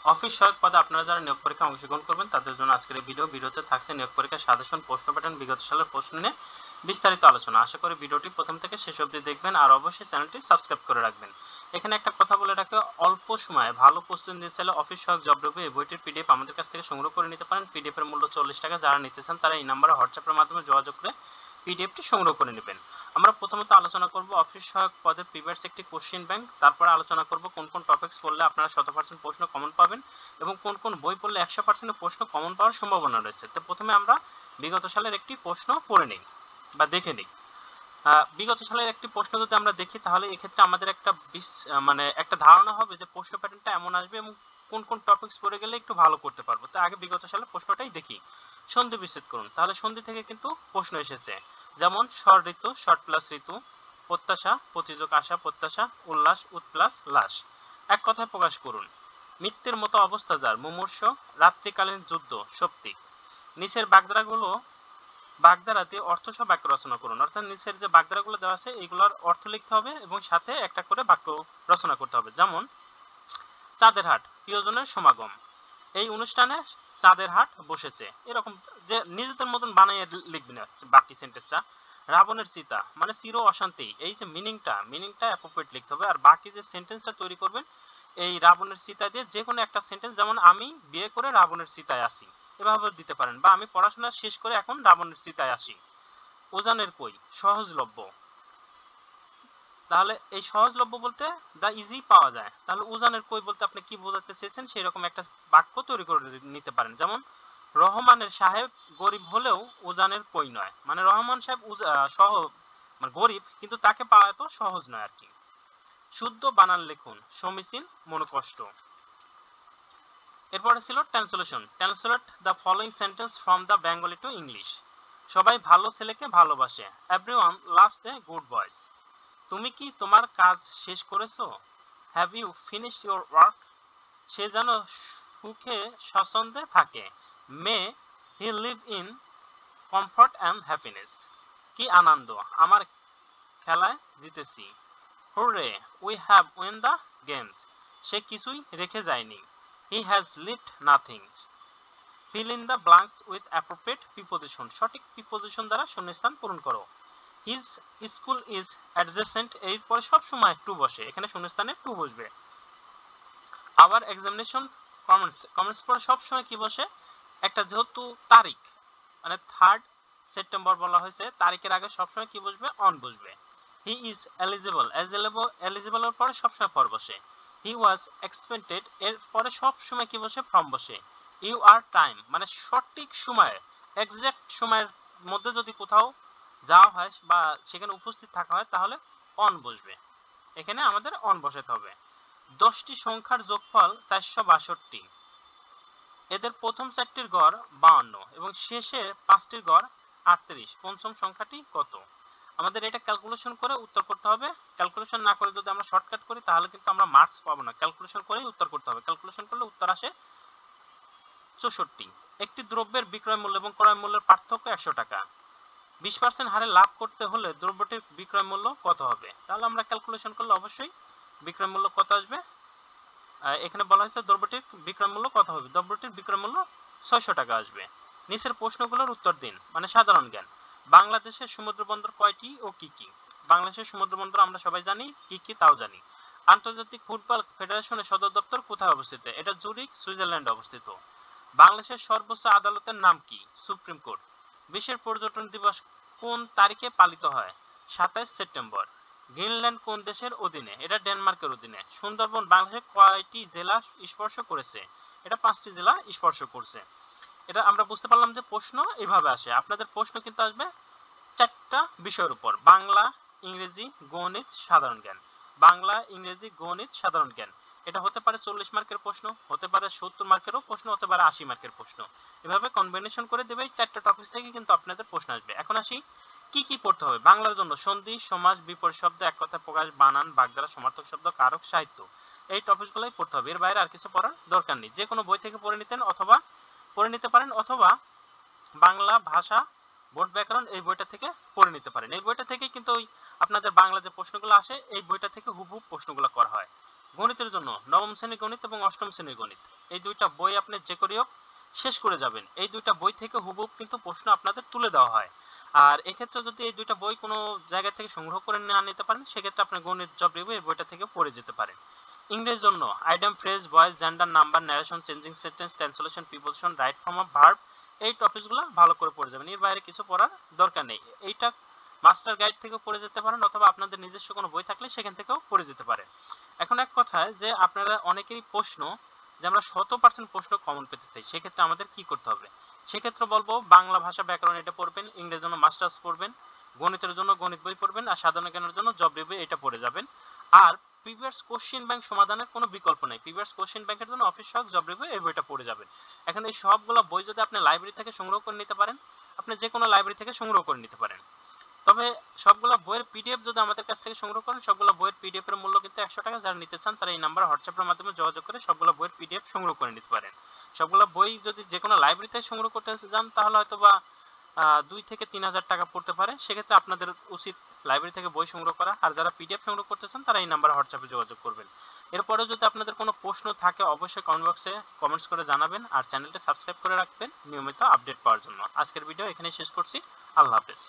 Office সহায়ক পদে আপনারা যারা নিয়োগ পরীক্ষায় অংশগ্রহণ করবেন তাদের জন্য আজকের এই ভিডিওতে থাকছে নিয়োগ পরীক্ষার সাজেশন, প্রশ্ন প্যাটার্ন, বিগত সালের প্রশ্ন নিয়ে বিস্তারিত আলোচনা। আশা করি ভিডিওটি প্রথম থেকে শেষ অবধি দেখবেন আর অবশ্যই চ্যানেলটি সাবস্ক্রাইব করে রাখবেন। এখানে একটা কথা বলে রাখি, অল্প সময়ে ভালো প্রস্তুতি নিতে চাইলে অফিস সহায়ক জব রিভিউ এই বইটির পিডিএফ আমাদের কাছ থেকে সংগ্রহ করে নিতে পারেন। পিডিএফ এর মূল্য 40 টাকা। যারা নিতে চান তারা এই নম্বরে হোয়াটসঅ্যাপের মাধ্যমে যোগাযোগ করে পিডিএফটি সংগ্রহ করে নেবেন। আমরা প্রথমত আলোচনা করব অফিস সহায়ক পদের প্রিভিয়াস একটি কোশ্চেন ব্যাংক, তারপরে আলোচনা করব কোন কোন টপিকস পড়লে আপনারা 100% প্রশ্ন কমন পাবেন এবং কোন কোন বই পড়লে 100% প্রশ্ন কমন পাওয়ার সম্ভাবনা রয়েছে। তো প্রথমে আমরা বিগত সালের একটি প্রশ্ন পড়ে নিই বা দেখে নিই। বিগত সালের একটি প্রশ্ন যদি আমরা দেখি তাহলে এক্ষেত্রে আমাদের একটা মানে একটা ধারণা হবে যে প্রশ্ন প্যাটার্নটা এমন আসবে এবং কোন কোন টপিকস পড়ে গেলে একটু ভালো করতে পারবো। তো আগে বিগত সালের প্রশ্নটাই দেখি। সন্ধি বিচ্ছেদ করুন। তাহলে সন্ধি থেকে কিন্তু প্রশ্ন এসেছে, যেমন স্বর ঋতু, শর্ট প্লাস ঋতু, প্রত্যাশা, প্রতিযোগ, আশা, প্রত্যাশা, উল্লাস, উৎপ্লাস, লাস। এক কথায় প্রকাশ করুন। মৃত্যুর মতো অবস্থা যার, মুমূর্ষ, রাত্রিকালীন যুদ্ধ, সত্যি। নিচের বাগধারা দিয়ে অর্থসহ বাক্য রচনা করুন। অর্থাৎ নিচের যে বাগধারাগুলো দেওয়া আছে এইগুলোর অর্থ লিখতে হবে এবং সাথে একটা করে বাক্য রচনা করতে হবে। যেমন চাঁদের হাট, প্রিয়জনের সমাগম, এই অনুষ্ঠানে চাঁদের হাট বসেছে। এরকম যে নিজেদের মতন বানিয়ে লিখবেন বাকি সেন্টেন্সটা। রাবণের চিতা মানে চির অশান্তি, এই যে মিনিংটা অ্যাপ্রোপ্রিয়েট লিখতে হবে। আর বাকি যে সেন্টেন্সটা তৈরি করবেন এই রাবণের চিতা দিয়ে যে কোনো একটা সেন্টেন্স, যেমন আমি বিয়ে করে রাবণের চিতায় আসি, এভাবে দিতে পারেন। বা আমি পড়াশোনা শেষ করে এখন রাবণের চিতায় আসি। উজানের কই, সহজলভ্য। তাহলে এই সহজলভ্য বলতে দা ইজি পাওয়া যায়। তাহলে উজানের কই বলতে আপনি কি বোঝাতে চেয়েছেন সেরকম একটা বাক্য তৈরি করে নিতে পারেন। যেমন রহমানের সাহেব গরিব হলেও উজানের কই নয়, মানে রহমান সাহেব মানে গরিব কিন্তু তাকে পাওয়া এত সহজ নয় আর কি। শুদ্ধ বানান লিখুন, সমীচীন, মনোকষ্ট। এরপরে ছিল translate the following sentence from the Bengali to English. সবাই ভালো ছেলেকে ভালোবাসে, everyone loves a good boys. তুমি কি তোমার কাজ শেষ করেছো? Have you finished your work? সে যেন সুখে স্বচ্ছন্দে থাকে, may he live in comfort and happiness. কি আনন্দ, আমার খেলায় জিতেছি। Hurray, we have win the games. সে কিছুই রেখে যায়নি, he has lived nothing. Fill in the blanks with appropriate preposition. সঠিক প্রিপোজিশন দ্বারা শূন্যস্থান পূরণ করো। হিজ স্কুল ইজ অ্যাডজেসেন্ট, এরপরে সবসময় টু বসে, এখানে শূন্যস্থানে টু বসবে। আবার এক্সামিনেশন কমেন্টস পরে সবসময় কি বসে, একটা যেহেতু তারিখ মানে 3rd সেপ্টেম্বর বলা হয়েছে, তারিখের আগে সবসময় কি বসবে, অন বসবে। হি ইজ এলিজিবল, এলিজিবলের পরে সবসময় ফর বসে। হি ওয়াজ এক্সপেক্টেড, এর পরে সবসময় কি বসে, ফ্রম বসে। ইউ আর টাইম মানে সঠিক সময়ে, এক্সাক্ট সময়ের মধ্যে যদি কোথাও যাওয়া হয় বা সেখানে উপস্থিত থাকা হয় তাহলে অন বসবে। এখানে আমাদের অন বসাতে হবে। 10টি সংখ্যার যোগফল 462। এদের প্রথম 4টির গড় 52 এবং শেষের 5টির গড় 38। পঞ্চম সংখ্যাটি কত? আমাদের এটা ক্যালকুলেশন করে উত্তর করতে হবে। ক্যালকুলেশন না করে যদি আমরা শর্টকাট করি তাহলে কিন্তু আমরা মার্কস পাবো না। ক্যালকুলেশন করেই উত্তর করতে হবে। ক্যালকুলেশন করলে উত্তর আসে 64। একটি দ্রব্যের বিক্রয় মূল্য এবং ক্রয় মূল্যের পার্থক্য 100 টাকা। 20% হারে লাভ করতে হলে দ্রব্যটির বিক্রয় মূল্য কত হবে? তাহলে আমরা ক্যালকুলেশন করলে অবশ্যই বিক্রয় মূল্য কত আসবে, এখানে বলা হয়েছে দ্রব্যটির বিক্রয় মূল্য কত হবে, দ্রব্যটির বিক্রয় মূল্য 600 টাকা আসবে। নিচের প্রশ্নগুলোর উত্তর দিন, মানে সাধারণ জ্ঞান। বাংলাদেশের সমুদ্র বন্দর কয়টি ও কি কি? বাংলাদেশের সমুদ্র বন্দর আমরা সবাই জানি, কি কি তাও জানি। আন্তর্জাতিক ফুটবল ফেডারেশনের সদর দপ্তর কোথায় অবস্থিত? এটা জুরিখ, সুইজারল্যান্ডে অবস্থিত। বাংলাদেশের সর্বোচ্চ আদালতের নাম কি? Supreme court. বিশ্বের পর্যটন দিবস কোন তারিখে পালিত হয়? 27 সেপ্টেম্বর। গ্রিনল্যান্ড কোন দেশের অধীনে? এটা ডেনমার্কের অধীনে। সুন্দরবন বাংলাদেশের কয়টি জেলা স্পর্শ করেছে? এটা 5টি জেলা স্পর্শ করছে। এটা আমরা বুঝতে পারলাম যে প্রশ্ন এইভাবে আসে। আপনাদের প্রশ্ন কিন্তু আসবে 4টা বিষয়ের উপর, বাংলা, ইংরেজি, গণিত, সাধারণ জ্ঞান। বাংলা, ইংরেজি, গণিত, সাধারণ জ্ঞান। এটা হতে পারে 40 মার্কের প্রশ্ন, হতে পারে 70 মার্কেরও প্রশ্ন, হতে পারে 80 মার্কের প্রশ্ন। এভাবে কম্বিনেশন করে দেবে, 4টা টপিক থেকে কিন্তু আপনাদের প্রশ্ন আসবে। এখন আসি কি কি পড়তে হবে। বাংলার জন্য সন্ধি, সমাস, বিপরীত শব্দ, এক কথা প্রকাশ, বানান, বাগধারা, সমার্থক শব্দ, কারক, সাহিত্য, এই টপিকগুলোই পড়তে হবে। এর বাইরে আর কিছু পড়ার দরকার নেই। যে কোনো বই থেকে পড়ে নিতে পারেন অথবা বাংলা ভাষা বোর্ড ব্যাকরণ এই বইটা থেকে পড়ে নিতে পারেন। এই বইটা থেকে কিন্তু ওই আপনাদের বাংলা যে প্রশ্নগুলো আসে এই বইটা থেকে হুবহু প্রশ্নগুলো করা হয়। গণিতের জন্য নবম শ্রেণীর গণিত এবং অষ্টম শ্রেণীর গণিত, এই দুইটা বই আপনি যে করেই হোক শেষ করে যাবেন। এই দুইটা বই থেকে হুবহু কিন্তু প্রশ্ন আপনাদের তুলে দেওয়া হয়। আর এক্ষেত্রে যদি এই দুইটা বই কোনো জায়গা থেকে সংগ্রহ করে না নিতে পারেন, সেক্ষেত্রে আপনি গণিত জব রিভিউ এই বইটা থেকে পড়ে যেতে পারেন। ইংরেজির জন্য item, phrase, voice, gender, number, narration, changing sentence, translation, preposition, right form of verb, এই টপিকসগুলো ভালো করে পড়ে যাবেন। এর বাইরে কিছু পড়ার দরকার নেই। এইটা মাস্টার গাইড থেকেও পড়ে যেতে পারেন, অথবা আপনাদের নিজস্ব কোনো বই থাকলে সেখান থেকেও পড়ে যেতে পারেন। এখন এক কথায় যে আপনারা অনেকেরই প্রশ্ন যে আমরা 100% প্রশ্ন কমন পেতে চাই, সেক্ষেত্রে আমাদের কি করতে হবে? সেক্ষেত্রে বলবো বাংলা ভাষা ব্যাকরণ এটা পড়বেন, ইংরেজির জন্য মাস্টার্স পড়বেন, গণিতের জন্য গণিত বই পড়বেন, আর সাধারণ জ্ঞানের জন্য জব রিভিউ এটা পড়ে যাবেন। আর প্রিভিয়াস কোশ্চেন ব্যাংক সমাধানের কোনো বিকল্প নেই। প্রিভিয়াস কোশ্চেন ব্যাংকের জন্য অফিস সহজ জব রিভিউ এই বইটা পড়ে যাবেন। এখন এই সবগুলো বই যদি আপনি লাইব্রেরি থেকে সংগ্রহ করে নিতে পারেন, আপনি যে কোনো লাইব্রেরি থেকে সংগ্রহ করে নিতে পারেন। তবে সবগুলা বইয়ের পিডিএফ যদি আমাদের কাছ থেকে সংগ্রহ করেন, সবগুলা বইয়ের পিডিএফ এর মূল্য কিন্তু 100 টাকা। যারা নিতে চান তারা এই নাম্বার হোয়াটসঅ্যাপের মাধ্যমে যোগাযোগ করে সবগুলা বইয়ের পিডিএফ সংগ্রহ করে নিতে পারেন। সবগুলা বই যদি যে কোনো লাইব্রেরি থেকে সংগ্রহ করতে যান, তাহলে হয়তো বা 2 থেকে 3,000 টাকা পড়তে পারে। সেক্ষেত্রে আপনাদের উচিত লাইব্রেরি থেকে বই সংগ্রহ করা। আর যারা পিডিএফ সংগ্রহ করতে চান তারা এই নাম্বার হোয়াটসঅ্যাপে যোগাযোগ করবেন। এরপরে যদি আপনাদের কোনো প্রশ্ন থাকে অবশ্যই কমেন্ট বক্সে কমেন্টস করে জানাবেন, আর চ্যানেলটি সাবস্ক্রাইব করে রাখবেন নিয়মিত আপডেট পাওয়ার জন্য। আজকের ভিডিও এখানেই শেষ করছি। আল্লাহ হাফেজ।